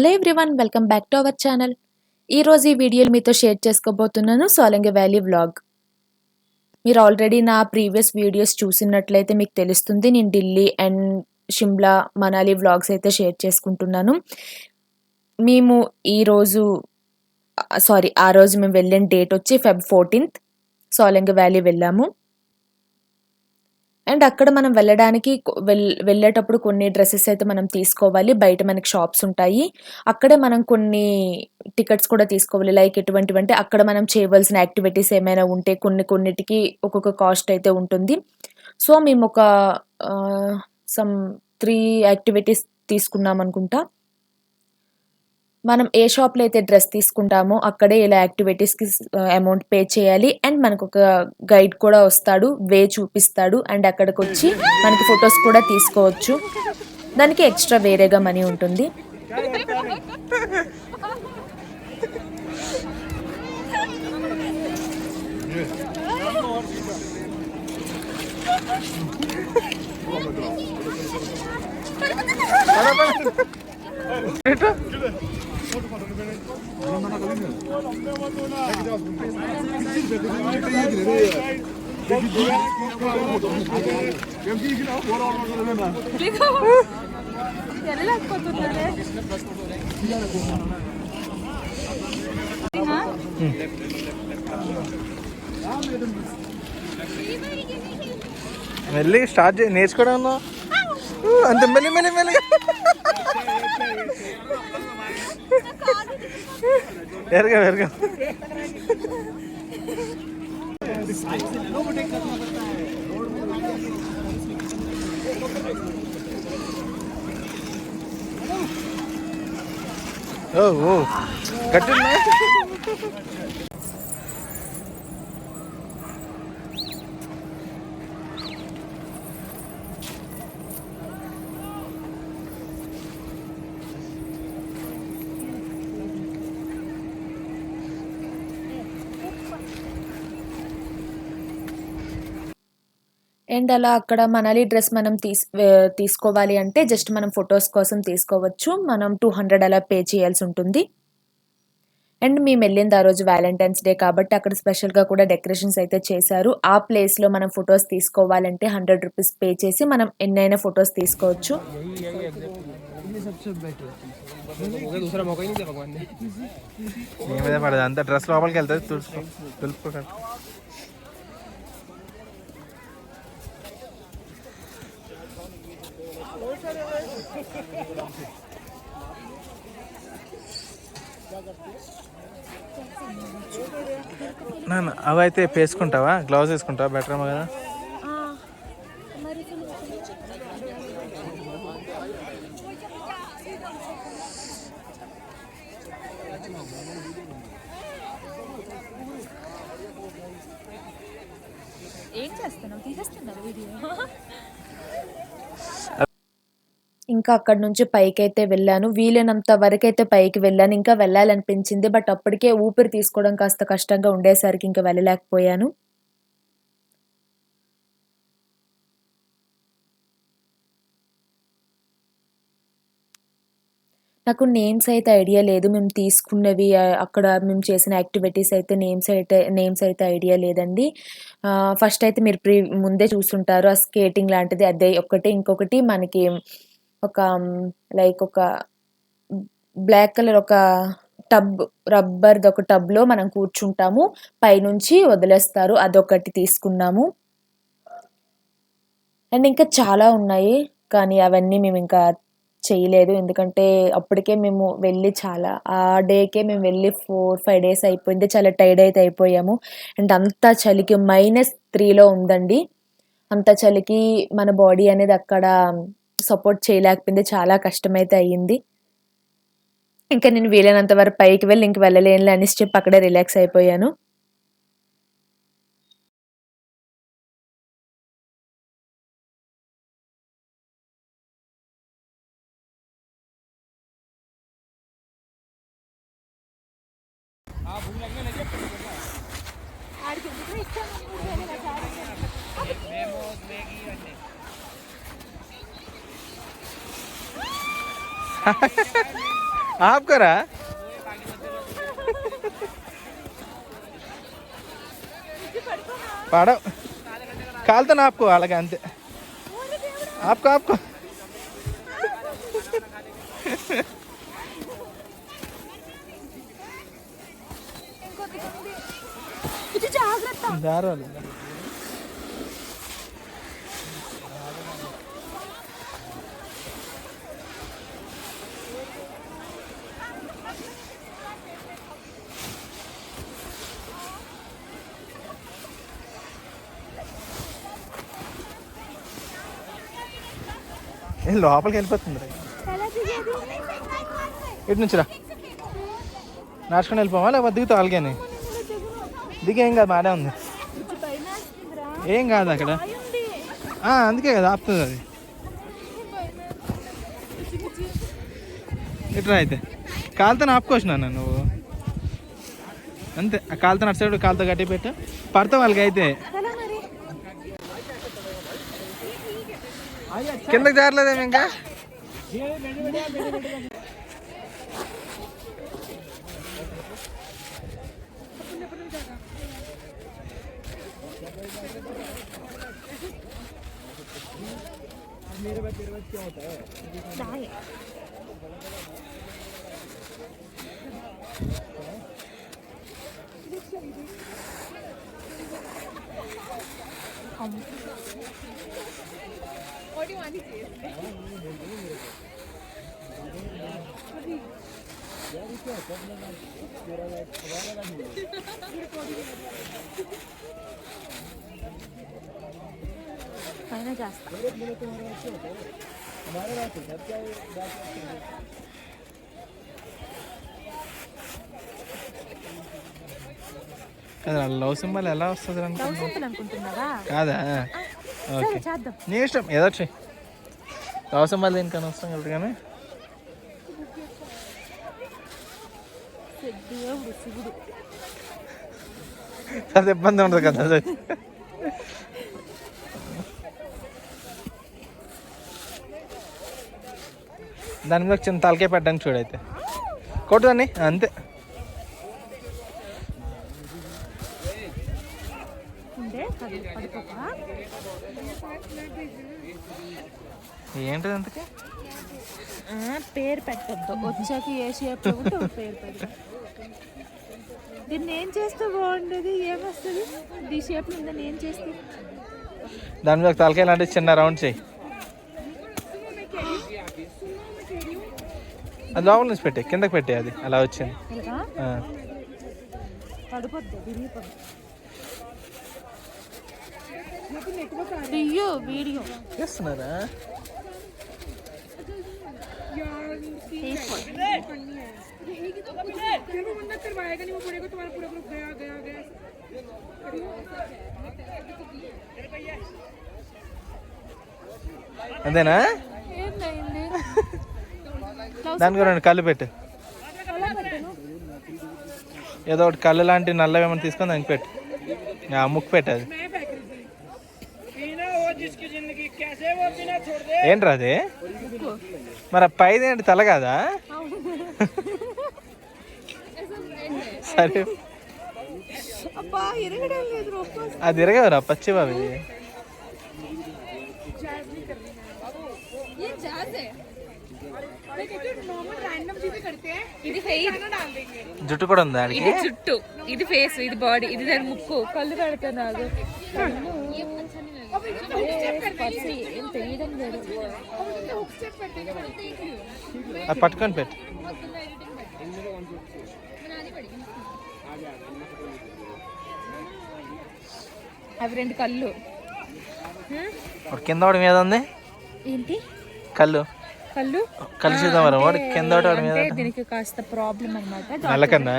Hello everyone, welcome back to our channel. ఈరోజు ఈ వీడియోలు మీతో షేర్ చేసుకోబోతున్నాను సోలంగ వ్యాలీ వ్లాగ్. మీరు ఆల్రెడీ నా ప్రీవియస్ వీడియోస్ చూసినట్లయితే మీకు తెలుస్తుంది. నేను ఢిల్లీ అండ్ షిమ్లా మనాలి వ్లాగ్స్ అయితే షేర్ చేసుకుంటున్నాను. మేము ఆ రోజు మేము వెళ్ళిన డేట్ వచ్చి Feb 14th సోలంగ వ్యాలీ వెళ్ళాము. అండ్ అక్కడ మనం వెళ్ళేటప్పుడు కొన్ని డ్రెస్సెస్ అయితే మనం తీసుకోవాలి. బయట మనకి షాప్స్ ఉంటాయి. అక్కడే మనం కొన్ని టికెట్స్ కూడా తీసుకోవాలి. లైక్ ఎటువంటివంటే అక్కడ మనం చేయవలసిన యాక్టివిటీస్ ఏమైనా ఉంటే కొన్నిటికి ఒక్కొక్క కాస్ట్ అయితే ఉంటుంది. సో మేము ఒక సమ్ 3 యాక్టివిటీస్ తీసుకున్నాం అనుకుంటా. మనం ఏ షాప్లో అయితే డ్రెస్ తీసుకుంటామో అక్కడే ఇలా యాక్టివిటీస్కి అమౌంట్ పే చేయాలి. అండ్ మనకు ఒక గైడ్ కూడా వస్తాడు, వే చూపిస్తాడు. అండ్ అక్కడికి వచ్చి మనకి ఫొటోస్ కూడా తీసుకోవచ్చు. దానికి ఎక్స్ట్రా వేరేగా మనీ ఉంటుంది. మెల్లి స్టార్ట్ నేర్చుకోవడం అంత మెల్లి మెల్లి మెల్లిగా ఎరగా ఎరగా ఓ కట్టు అండ్ అలా అక్కడ మనాలి డ్రెస్ మనం తీసుకోవాలి అంటే జస్ట్ మనం ఫొటోస్ కోసం తీసుకోవచ్చు. మనం 200 అలా పే చేయాల్సి ఉంటుంది. అండ్ మేము వెళ్ళింది ఆ రోజు వ్యాలంటైన్స్ డే కాబట్టి అక్కడ స్పెషల్గా కూడా డెకరేషన్స్ అయితే చేశారు. ఆ ప్లేస్లో మనం ఫొటోస్ తీసుకోవాలంటే 100 రూపీస్ పే చేసి మనం ఎన్నైనా ఫొటోస్ తీసుకోవచ్చు. అంత డ్రెస్ లోపలికి వెళ్తుంది తులుపు. అవి అయితే వేసుకుంటావా? గ్లౌజ్ వేసుకుంటావా? బెటర్ ఏమో కదా. ఏం చేస్తున్నావు? తీసేస్తున్నారు వీడియో. ఇంకా అక్కడ నుంచి పైకి అయితే వెళ్ళాను. వీలైనంత వరకు అయితే పైకి వెళ్ళాను. ఇంకా వెళ్ళాలనిపించింది, బట్ అప్పటికే ఊపిరి తీసుకోవడం కాస్త కష్టంగా ఉండేసరికి ఇంకా వెళ్ళలేకపోయాను. నాకు నేమ్స్ అయితే ఐడియా లేదు. మేము తీసుకున్నవి అక్కడ మేము చేసిన యాక్టివిటీస్ అయితే నేమ్స్ అయితే ఐడియా లేదండి. ఫస్ట్ అయితే మీరు ముందే చూస్తుంటారు ఆ స్కేటింగ్ లాంటిది అదే ఒకటి. ఇంకొకటి మనకి ఒక బ్లాక్ కలర్ ఒక రబ్బర్ది ఒక టబ్లో మనం కూర్చుంటాము, పైనుంచి వదిలేస్తారు, అదొకటి తీసుకున్నాము. అండ్ ఇంకా చాలా ఉన్నాయి కానీ అవన్నీ మేము ఇంకా చేయలేదు. ఎందుకంటే అప్పటికే మేము వెళ్ళి ఆ డేకే మేము వెళ్ళి 4-5 డేస్ అయిపోయింది. చాలా టైర్డ్ అయితే అయిపోయాము. అండ్ అంత చలికి -3లో ఉందండి. అంత చలికి మన బాడీ అనేది అక్కడ సపోర్ట్ చేయలేకపోయింది. చాలా కష్టమైతే అయ్యింది. ఇంకా నేను వీలైనంత వరకు పైకి వెళ్ళి ఇంక వెళ్ళలేనులే అనేసి చెప్పి అక్కడే రిలాక్స్ అయిపోయాను. ఆపుకోరా. పడవు, కాలుతో ఆపుకో అలాగే అంతే. ఆపుకో ఆపుకో. జారాలి. లోపలికి వెళ్ళిపోతుంది. ఇటు నుంచి రా, నడుచుకుని వెళ్ళిపోవా లేకపోతే దిగుతావు అలాగని? దిగి ఏం కాదు, మాడే ఉంది, ఏం కాదు అక్కడ. అందుకే కదా ఆపుతుంది అది. ఇట్లా అయితే కాలుతో ఆపుకోవచ్చు నువ్వు అంతే. ఆ కాలుతో అటు సైడ్ కాలుతో గట్టి పెట్టు, పడతావు వాళ్ళకి అయితే. కిందకి జారలేదేమి ఇంకా? పైన చేస్తా. కదా లవ్ సింబల్ ఎలా వస్తుంది అనుకుంటున్నారా? కాదా? ఓకే, నీ ఇష్టం ఏదో చెయ్యి. లవ్ సింబల్ దేనికని వస్తాం కాబట్టి. కానీ అది ఇబ్బంది ఉండదు కదా. అది దాని మీద చిన్న తలకే పెట్టడానికి చూడైతే కొట్టుదాన్ని అంతే. ఏంటిది అంతకి పేరు పెట్టద్దు, వచ్చాక ఏ షేప్ పేరు పెట్టద్దు. దీన్ని ఏం చేస్తే బాగుండదు? ఏమొస్తుంది ఈ షేప్ మీద? ఏం చేస్తే దాని మీద తలకాయ లాంటి చిన్న రౌండ్ చేయి. అది లోపల నుంచి పెట్టే, కిందకి పెట్టే, అది అలా వచ్చింది. వీడియో చేస్తున్నారా? అంతేనా? దానికి రెండు కళ్ళు పెట్టు, ఏదో ఒకటి కళ్ళు లాంటి నల్లవి ఏమైనా తీసుకొని దానికి పెట్టు. ముక్కు పెట్టు. అది ఏంట్రా అది? మరి పైది ఏంటి, తల కాదా? సరే అది ఇరగవరా పచ్చి బాబు. ఇది జుట్టు కూడా ఉందా? ఇది జుట్టు, ఇది ఫేస్, ఇది బాడీ, ఇది దాని ముక్కు, కళ్ళు పెడుతున్నాడు. ఏం తెలియడం లేదు. అది పట్టుకొని పెట్టు. అవి రెండు కళ్ళు. కింద వాడి మీద ఉంది ఏంటి? కళ్ళు. కళ్ళు కళ్ళు చూద్దాం వాడు కింద వాడి మీద. దీనికి కాస్త ప్రాబ్లం అనమాట. నల్లకన్నా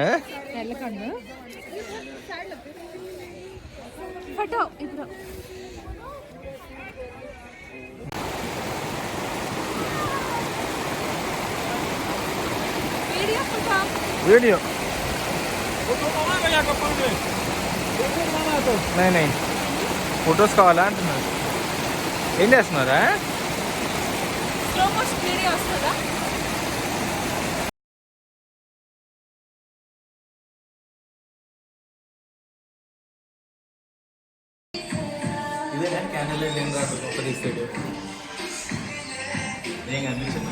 ఫోటో ఇప్పుడు వీడియో ఫొటోస్ కావాలా అంటున్నారు. ఏం చేస్తున్నారా? స్లో మోషన్ వీడియో వస్తుందా? క్యాండిల్ లైట్ ఏం రాదు ఒక తీసేది ఏం కనిపించదు.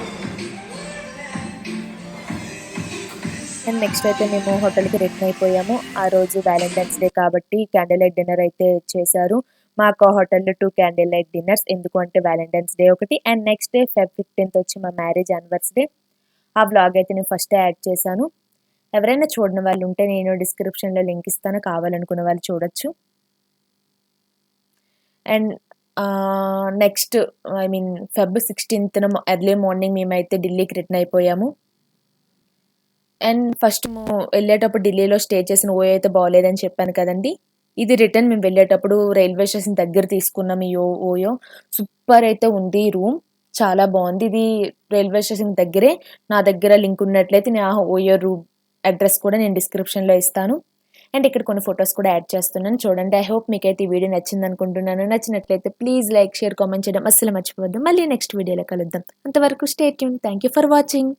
అండ్ నెక్స్ట్ అయితే మేము హోటల్కి రిటర్న్ అయిపోయాము. ఆ రోజు వ్యాలంటైన్స్ డే కాబట్టి క్యాండిల్ లైట్ డిన్నర్ అయితే చేశారు. మాకు ఆ హోటల్లో 2 క్యాండిల్ లైట్ డిన్నర్స్. ఎందుకు అంటే వ్యాలంటైన్స్ డే ఒకటి and next day Feb 15th వచ్చి మా మ్యారేజ్ యానివర్సరీ. ఆ వ్లాగ్ అయితే నేను ఫస్టే యాడ్ చేశాను. ఎవరైనా చూడని వాళ్ళు ఉంటే నేను డిస్క్రిప్షన్లో లింక్ ఇస్తాను, కావాలనుకున్న వాళ్ళు చూడొచ్చు. And next I mean Feb 16th early morning మేమైతే ఢిల్లీకి రిటర్న్ అయిపోయాము. అండ్ ఫస్ట్ వెళ్ళేటప్పుడు ఢిల్లీలో స్టే చేసిన ఓయో అయితే బాగోలేదని చెప్పాను కదండి. ఇది రిటర్న్ మేము వెళ్ళేటప్పుడు రైల్వే స్టేషన్ దగ్గర తీసుకున్నాం ఈ ఓయో. సూపర్ అయితే ఉంది ఈ రూమ్, చాలా బాగుంది. ఇది రైల్వే స్టేషన్ దగ్గరే. నా దగ్గర లింక్ ఉన్నట్లయితే నేను ఆ ఓయో రూమ్ అడ్రస్ కూడా నేను డిస్క్రిప్షన్లో ఇస్తాను. అండ్ ఇక్కడ కొన్ని ఫొటోస్ కూడా యాడ్ చేస్తున్నాను చూడండి. ఐ హోప్ మీకైతే ఈ వీడియో నచ్చింది అనుకుంటున్నాను. నచ్చినట్లయితే ప్లీజ్ లైక్, షేర్, కామెంట్ చేయడం అస్సలు మర్చిపోవద్దు. మళ్ళీ నెక్స్ట్ వీడియోలో కలుద్దాం. అంతవరకు stay tune. Thank you for watching.